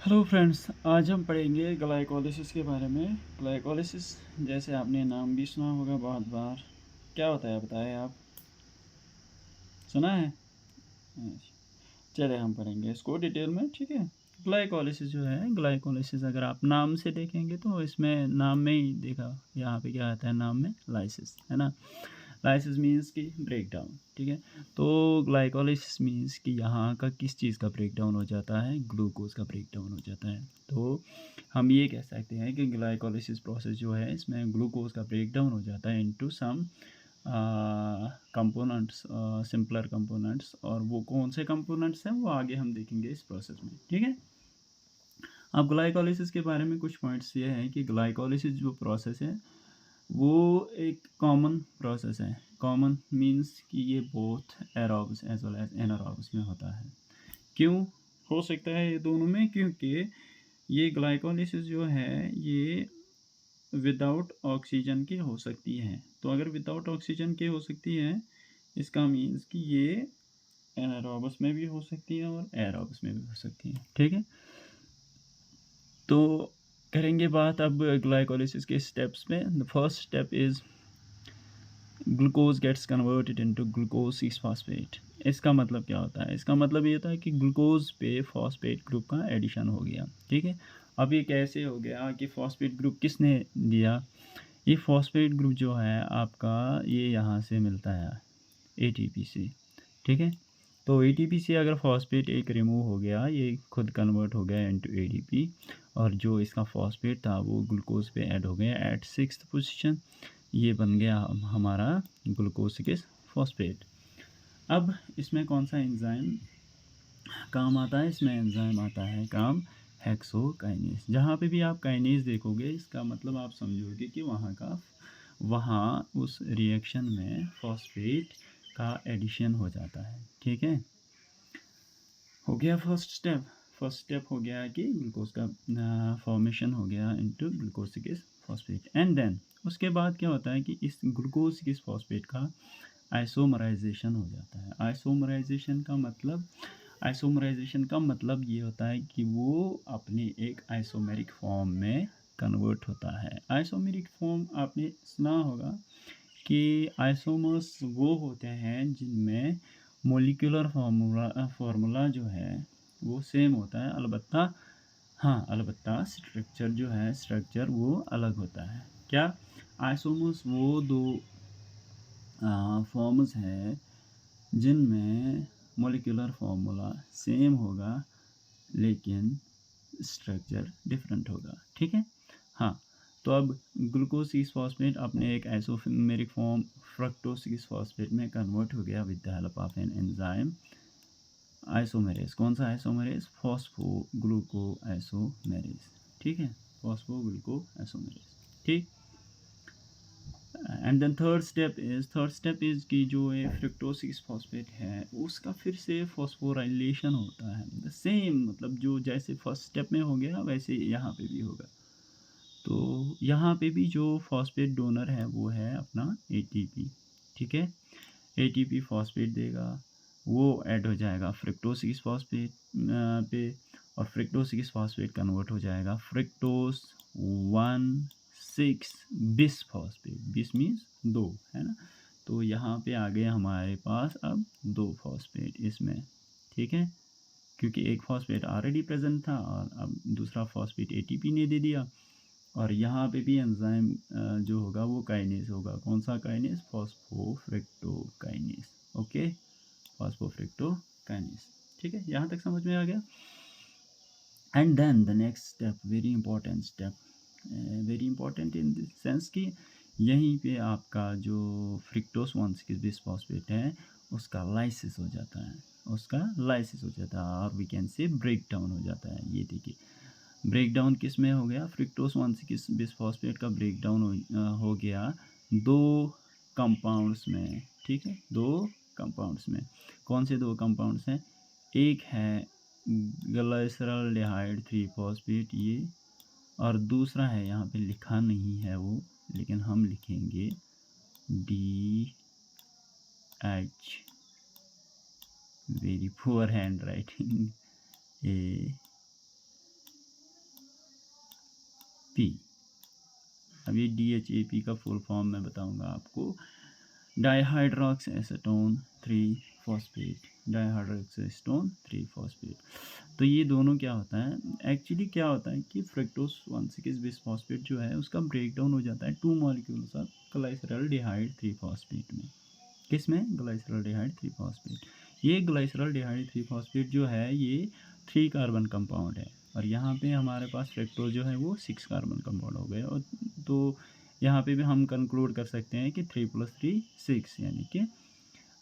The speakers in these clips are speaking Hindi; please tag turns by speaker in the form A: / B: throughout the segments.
A: हेलो फ्रेंड्स, आज हम पढ़ेंगे ग्लाइकोलिसिस के बारे में। ग्लाइकोलिसिस जैसे आपने नाम भी सुना होगा बहुत बार। क्या होता है बताएं आप, सुना है? अच्छा, चलिए हम पढ़ेंगे इसको डिटेल में, ठीक है। ग्लाइकोलिसिस जो है, ग्लाइकोलिसिस अगर आप नाम से देखेंगे तो इसमें नाम में ही देखा, यहाँ पे क्या आता है नाम में, लाइसिस है ना। लाइसिस मीन्स कि ब्रेक डाउन, ठीक है। तो ग्लाइकोलिसिस मीन्स कि यहाँ का किस चीज़ का ब्रेक डाउन हो जाता है, ग्लूकोज का ब्रेक डाउन हो जाता है। तो हम ये कह सकते हैं कि ग्लाइकोलिसिस प्रोसेस जो है इसमें ग्लूकोज का ब्रेक डाउन हो जाता है into some components, simpler components. और वो कौन से कंपोनेंट्स हैं वो आगे हम देखेंगे इस प्रोसेस में, ठीक है। अब ग्लाइकोलिसिस के बारे में कुछ पॉइंट्स ये हैं कि ग्लाइकोलिसिस जो प्रोसेस है वो एक कॉमन प्रोसेस है। कॉमन मीन्स कि ये both aerobes as well as anaerobes में होता है। क्यों हो सकता है ये दोनों में? क्योंकि ये ग्लाइकोलिसिस जो है ये विदाउट ऑक्सीजन की हो सकती है। तो अगर विदाउट ऑक्सीजन की हो सकती है, इसका मीन्स कि ये एनारोबस में भी हो सकती है और एरोबस में भी हो सकती है, ठीक है। तो करेंगे बात अब ग्लाइकोलिसिस के स्टेप्स में। The first step is glucose gets converted into glucose 6 phosphate. इसका मतलब क्या होता है? इसका मतलब ये होता है कि ग्लूकोज पे फॉस्फेट ग्रुप का एडिशन हो गया, ठीक है। अब ये कैसे हो गया कि फॉस्फेट ग्रुप किसने दिया? ये फॉस्फेट ग्रुप जो है आपका ये यहाँ से मिलता है एटीपी से, ठीक है। तो एटीपी से अगर फॉस्फेट एक रिमूव हो गया, ये खुद कन्वर्ट हो गया इनटू एडीपी, और जो इसका फॉस्फेट था वो ग्लूकोज पे ऐड हो गया एट 6th पोजीशन। ये बन गया हमारा ग्लूकोज 6 फॉस्फेट। अब इसमें कौन सा एंजाइम काम आता है? इसमें एंजाइम आता है काम हेक्सोकाइनेस। जहाँ पे भी आप काइनेस देखोगे इसका मतलब आप समझोगे कि वहाँ उस रिएक्शन में फॉस्फेट का एडिशन हो जाता है, ठीक है। हो गया फर्स्ट स्टेप। फर्स्ट स्टेप हो गया कि ग्लूकोज का फॉर्मेशन हो गया into glucose 6 phosphate. And then उसके बाद क्या होता है कि इस ग्लूकोज 6 फॉस्फेट का आइसोमराइजेशन हो जाता है। आइसोमराइजेशन का मतलब ये होता है कि वो अपने एक आइसोमेरिक फॉर्म में कन्वर्ट होता है। आइसोमेरिक फॉर्म आपने सुना होगा कि आइसोमर्स वो होते हैं जिनमें मोलिकुलर फार्मूला जो है वो सेम होता है, अलबत्ता स्ट्रक्चर वो अलग होता है। क्या? आइसोमर्स वो दो फॉर्म्स हैं जिनमें मोलिकुलर फार्मूला सेम होगा लेकिन स्ट्रक्चर डिफरेंट होगा, ठीक है। हाँ, तो अब ग्लूकोज 6 फॉस्फेट अपने एक आइसोमेरिक फॉर्म फ्रक्टोज 6 फॉस्फेट में कन्वर्ट हो गया with the help of an enzyme isomerase. कौन सा आइसोमेरेज? फॉस्फोग्लूको आइसोमेरेज, ठीक है। फॉस्फोग्लूको आइसोमेरेज, ठीक। And then third step is कि जो ये फ्रक्टोज 6 फॉस्फेट है उसका फिर से फॉस्फोराइलेशन होता है। द सेम, मतलब जो जैसे फर्स्ट स्टेप में हो गया वैसे यहाँ पे भी होगा। तो यहाँ पे भी जो फॉस्फेट डोनर है वो है अपना एटीपी, ठीक है। एटीपी फॉस्फेट देगा, वो ऐड हो जाएगा फ्रक्टोज 6 फॉस्फेट पे, और फ्रक्टोज 6 फॉस्फेट कन्वर्ट हो जाएगा फ्रक्टोज 1,6 बिस फॉस्फेट। बिस मीन्स दो, है ना। तो यहाँ पे आ गए हमारे पास अब दो फॉस्फेट इसमें, ठीक है। क्योंकि एक फॉस्फेट ऑलरेडी प्रेजेंट था और अब दूसरा फॉस्फेट एटीपी ने दे दिया। और यहाँ पे भी एंजाइम जो होगा वो काइनेस होगा। कौन सा काइनेस? फॉस्फोफ्रक्टोकाइनेस, ओके, फॉस्फोफ्रक्टोकाइनेस, ठीक है। यहाँ तक समझ में आ गया। And then the next step, very important step, very important in the sense कि यहीं पे आपका जो फ्रिक्टोस 1,6 बिसफॉस्फेट है उसका लाइसिस हो जाता है, और we can say break down हो जाता है। ये देखिए, ब्रेक डाउन किस में हो गया? फ्रिक्टोस 1,6 बिसफॉस्फेट का ब्रेक डाउन हो गया दो कंपाउंड्स में, ठीक है। दो कंपाउंड्स में, कौन से दो कंपाउंड्स हैं? एक है ग्लाइसरल्डिहाइड 3 फॉस्फेट ये, और दूसरा है, यहाँ पे लिखा नहीं है वो, लेकिन हम लिखेंगे DH, very poor hand writing, DHAP। अब ये DHAP का फुल फॉर्म मैं बताऊंगा आपको, डाईहाइड्रोक्स एसीटोन 3 फॉस्फेट, डाईहाइड्रोक्स एसीटोन 3 फॉस्फेट। तो ये दोनों क्या होता है, एक्चुअली क्या होता है कि फ्रक्टोज 1,6 बिसफॉस्फेट जो है उसका ब्रेक डाउन हो जाता है 2 मॉलिक्यूल्स ऑफ ग्लाइसरॉल्डिहाइड 3 फॉस्फेट में। किस में? ग्लाइसरॉल्डिहाइड 3 फॉस्फेट। ये ग्लाइसरॉल्डिहाइड 3 फॉस्फेट जो है ये 3 कार्बन कंपाउंड है, और यहाँ पे हमारे पास फ्रक्टोज जो है वो 6 कार्बन कंपाउंड हो गए। और तो यहाँ पे भी हम कंक्लूड कर सकते हैं कि 3 + 3 6, यानी कि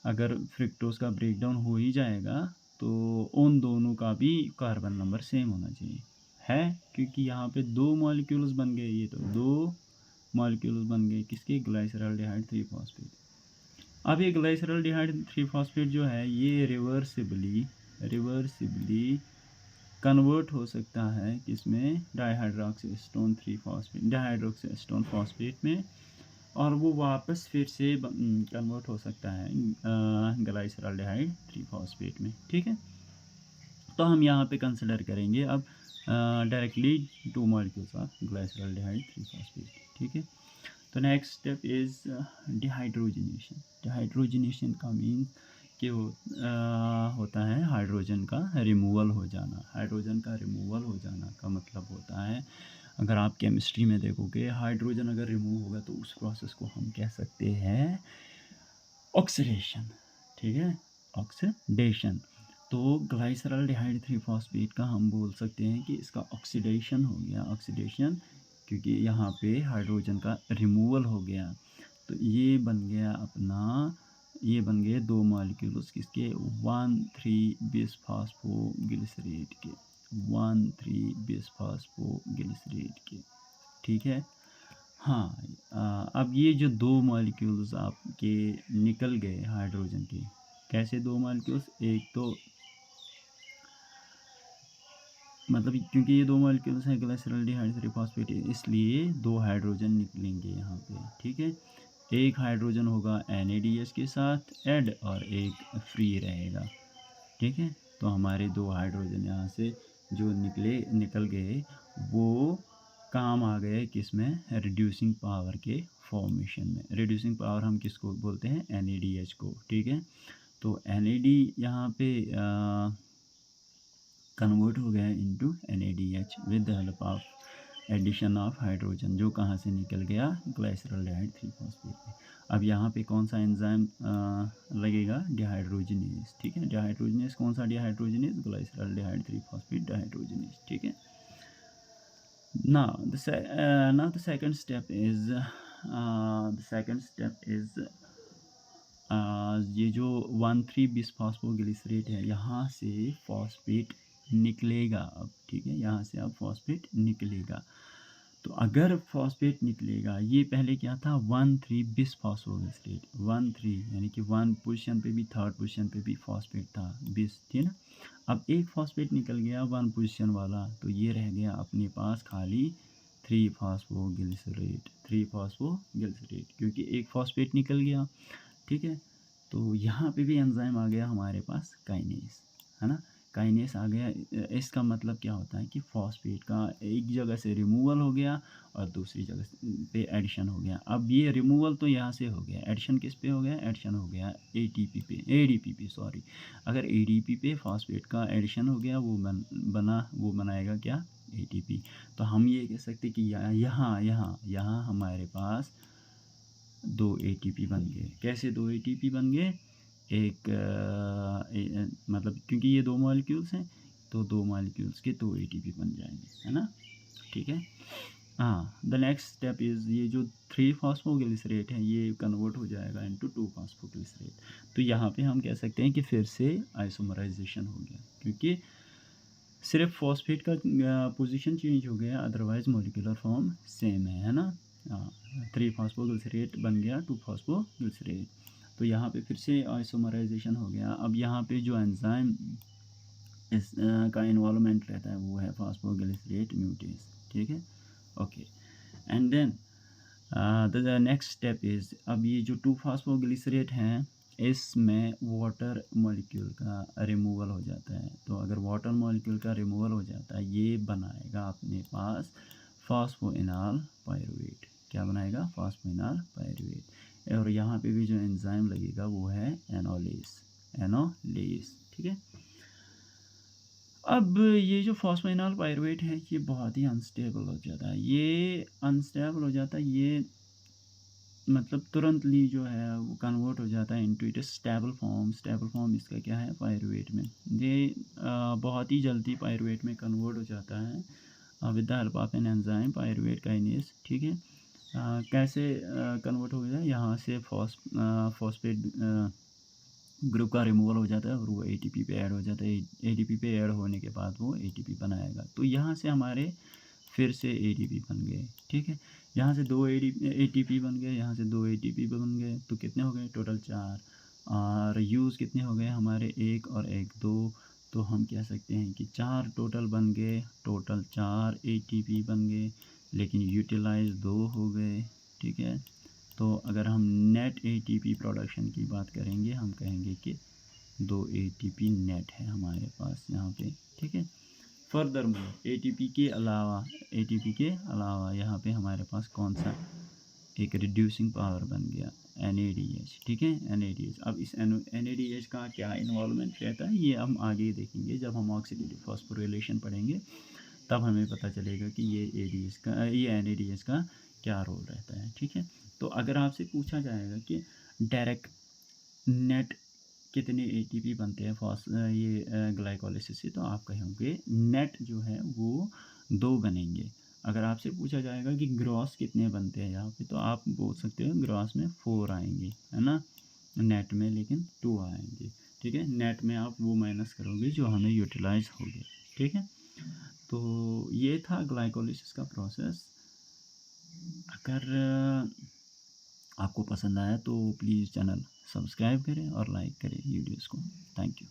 A: अगर फ्रक्टोज का ब्रेकडाउन हो ही जाएगा तो उन दोनों का भी कार्बन नंबर सेम होना चाहिए है, क्योंकि यहाँ पे 2 मॉलिक्यूल्स बन गए, ये तो 2 मॉलिक्यूल्स बन गए किसके? ग्लाइसरॉल्डिहाइड 3 फॉस्फेट। अब ये ग्लाइसरॉल्डिहाइड 3 फॉस्फेट जो है ये रिवर्सिबली कन्वर्ट हो सकता है किसमें? Dihydroxy acetone 3 phosphate, dihydroxy acetone phosphate में, और वो वापस फिर से कन्वर्ट हो सकता है ग्लाइसरॉल्डिहाइड 3 फॉस्फेट में। ठीक है, तो हम यहाँ पे कंसिडर करेंगे अब डायरेक्टली 2 मॉलिक्यूल्स ऑफ ग्लाइसरॉल्डिहाइड 3 फॉस्फेट। ठीक है, तो next step is dehydrogenation. Dehydrogenation का मीन कि होता है हाइड्रोजन का रिमूवल हो जाना। हाइड्रोजन का रिमूवल हो जाना का मतलब होता है, अगर आप केमिस्ट्री में देखोगे हाइड्रोजन अगर रिमूव होगा तो उस प्रोसेस को हम कह सकते हैं ऑक्सीडेशन। ठीक है, ऑक्सीडेशन। तो ग्लाइसरॉल्डिहाइड 3 फॉस्फेट का हम बोल सकते हैं कि इसका ऑक्सीडेशन हो गया, ऑक्सीडेशन, क्योंकि यहाँ पे हाइड्रोजन का रिमूवल हो गया। तो ये बन गया अपना, ये बन गए 2 मॉलिक्यूल्स किसके? 1,3 बिसफॉस्फोग्लिसरेट के, 1,3 बिसफॉस्फोग्लिसरेट के। ठीक है, हाँ। अब ये जो 2 मॉलिक्यूल्स आपके निकल गए हाइड्रोजन के, कैसे 2 मॉलिक्यूल्स? एक तो मतलब क्योंकि ये 2 मॉलिक्यूल्स हैं ग्लाइसरॉल्डिहाइड 3 फॉस्फेट, इसलिए 2 हाइड्रोजन निकलेंगे यहाँ पे। ठीक है, एक हाइड्रोजन होगा NADH के साथ ऐड और एक फ्री रहेगा। ठीक है, तो हमारे 2 हाइड्रोजन यहाँ से जो निकल गए वो काम आ गए किस में? रिड्यूसिंग पावर के फॉर्मेशन में। रिड्यूसिंग पावर हम किसको बोलते हैं? NADH को। ठीक है, तो NAD यहाँ पे कन्वर्ट हो गया into NADH with the help of addition of hydrogen, जो कहाँ से निकल गया? ग्लाइसरॉल्डिहाइड 3 फॉस्फेट में। अब यहाँ पे कौन सा एंजाइम लगेगा? डिहाइड्रोजनेज। ठीक है, डिहाइड्रोजनेज कौन सा? Dehydrogenase glyceraldehyde 3 phosphate dehydrogenase. ठीक है, now the second step is ये जो 1,3 बिसफॉस्फोग्लिसरेट है यहाँ से फॉस्फेट निकलेगा अब। ठीक है, यहाँ से अब फॉस्फेट निकलेगा। तो अगर फॉस्फेट निकलेगा, ये पहले क्या था? 1,3 बिसफॉस्फोग्लिसरेट, 1,3 यानी कि 1 पोजीशन पे भी 3rd पोजीशन पे भी फॉस्फेट था, बिस। ठीक है ना, अब एक फॉस्फेट निकल गया 1 पोजीशन वाला, तो ये रह गया अपने पास खाली 3 फॉस्फोग्लिसरेट, 3 फॉस्फोग्लिसरेट, क्योंकि एक फॉस्फेट निकल गया। ठीक है, तो यहाँ पे भी एंजाइम आ गया हमारे पास काइनेस, है ना, काइनेस आ गया। इसका मतलब क्या होता है कि फॉस्फेट का एक जगह से रिमूवल हो गया और दूसरी जगह पे एडिशन हो गया। अब ये रिमूवल तो यहाँ से हो गया, एडिशन किस पे हो गया? एडिशन हो गया ATP पे, ADP पे, सॉरी। अगर ADP पे फॉस्फेट का एडिशन हो गया, वो बनाएगा क्या? ATP। तो हम ये कह सकते कि यहाँ हमारे पास 2 ATP बन गए। कैसे 2 ATP बन गए? एक मतलब क्योंकि ये 2 मॉलिक्यूल्स हैं तो 2 मॉलिक्यूल्स के 2 ATP बन जाएंगे, है ना। ठीक है, हाँ। द नेक्स्ट स्टेप इज़ ये जो 3 फॉस्फोग्लिसरेट है ये कन्वर्ट हो जाएगा इनटू 2 फॉस्फोग्लिसरेट। तो यहाँ पे हम कह सकते हैं कि फिर से आइसोमराइजेशन हो गया, क्योंकि सिर्फ फॉस्फेट का पोजीशन चेंज हो गया, अदरवाइज मॉलिक्यूलर फॉर्म सेम है ना। 3 फॉस्फोग्लिसरेट बन गया 2 फॉस्फोग्लिसरेट, तो यहाँ पे फिर से आइसोमराइजेशन हो गया। अब यहाँ पे जो एंजाइम इस का इन्वॉल्वमेंट रहता है वो है फॉस्फोग्लिसरेट म्यूटेज। ठीक है, okay. And then the next step is, अब ये जो 2 फॉस्फोग्लिसरेट हैं इसमें वाटर मॉलिक्यूल का रिमूवल हो जाता है। तो अगर वाटर मॉलिक्यूल का रिमूवल हो जाता है ये बनाएगा अपने पास फॉस्फोइनॉल पायरुवेट। क्या बनाएगा? Phosphoenol pyruvate. और यहाँ पे भी जो एंजाइम लगेगा वो है एनोलेस, एनोलेस, ठीक है। अब ये जो फॉस्फोइनॉल पायरुवेट है ये बहुत ही अनस्टेबल हो जाता है। ये अनस्टेबल हो जाता है, ये मतलब तुरंतली जो है वो कन्वर्ट हो जाता है into it stable form. Stable form इसका क्या है? पायरुवेट में। ये बहुत ही जल्दी पायरुवेट में कन्वर्ट हो जाता है with the help of an enzyme pyruvate kinase, ठीक है। कैसे कन्वर्ट हो जाता है? यहाँ से फॉस्फेट ग्रुप का रिमूवल हो जाता है और वो एटीपी पे ऐड हो जाता है। एटीपी पे ऐड होने के बाद वो एटीपी बनाएगा। तो यहाँ से हमारे फिर से एटीपी बन गए, ठीक है। यहाँ से 2 एटीपी बन गए, यहाँ से 2 एटीपी बन गए, तो कितने हो गए? टोटल 4। और यूज़ कितने हो गए हमारे? 1 और 1 2। तो हम कह सकते हैं कि 4 टोटल बन गए, टोटल 4 एटीपी बन गए, लेकिन यूटिलाइज 2 हो गए, ठीक है। तो अगर हम नेट एटीपी प्रोडक्शन की बात करेंगे, हम कहेंगे कि 2 एटीपी नेट है हमारे पास यहाँ पे, ठीक है। फर्दरमोर एटीपी के अलावा यहाँ पे हमारे पास कौन सा एक रिड्यूसिंग पावर बन गया? NADH, ठीक है, NADH। अब इस NADH का क्या इन्वॉल्वमेंट रहता है ये हम आगे देखेंगे। जब हम ऑक्सीडेटिव फॉस्फोरिलेशन पढ़ेंगे तब हमें पता चलेगा कि ये NADH का क्या रोल रहता है, ठीक है। तो अगर आपसे पूछा जाएगा कि डायरेक्ट नेट कितने एटीपी बनते हैं ये ग्लाइकोलिसिस से, तो आप कहोगे नेट जो है वो 2 बनेंगे। अगर आपसे पूछा जाएगा कि ग्रॉस कितने बनते हैं यहाँ पे, तो आप बोल सकते हो ग्रॉस में 4 आएंगे, है ना, नेट में लेकिन 2 आएंगे, ठीक है। नेट में आप वो माइनस करोगे जो हमें यूटिलाइज हो गया, ठीक है। तो ये था ग्लाइकोलिसिस का प्रोसेस। अगर आपको पसंद आया तो प्लीज़ चैनल सब्सक्राइब करें और लाइक करें वीडियोज़ को। Thank you.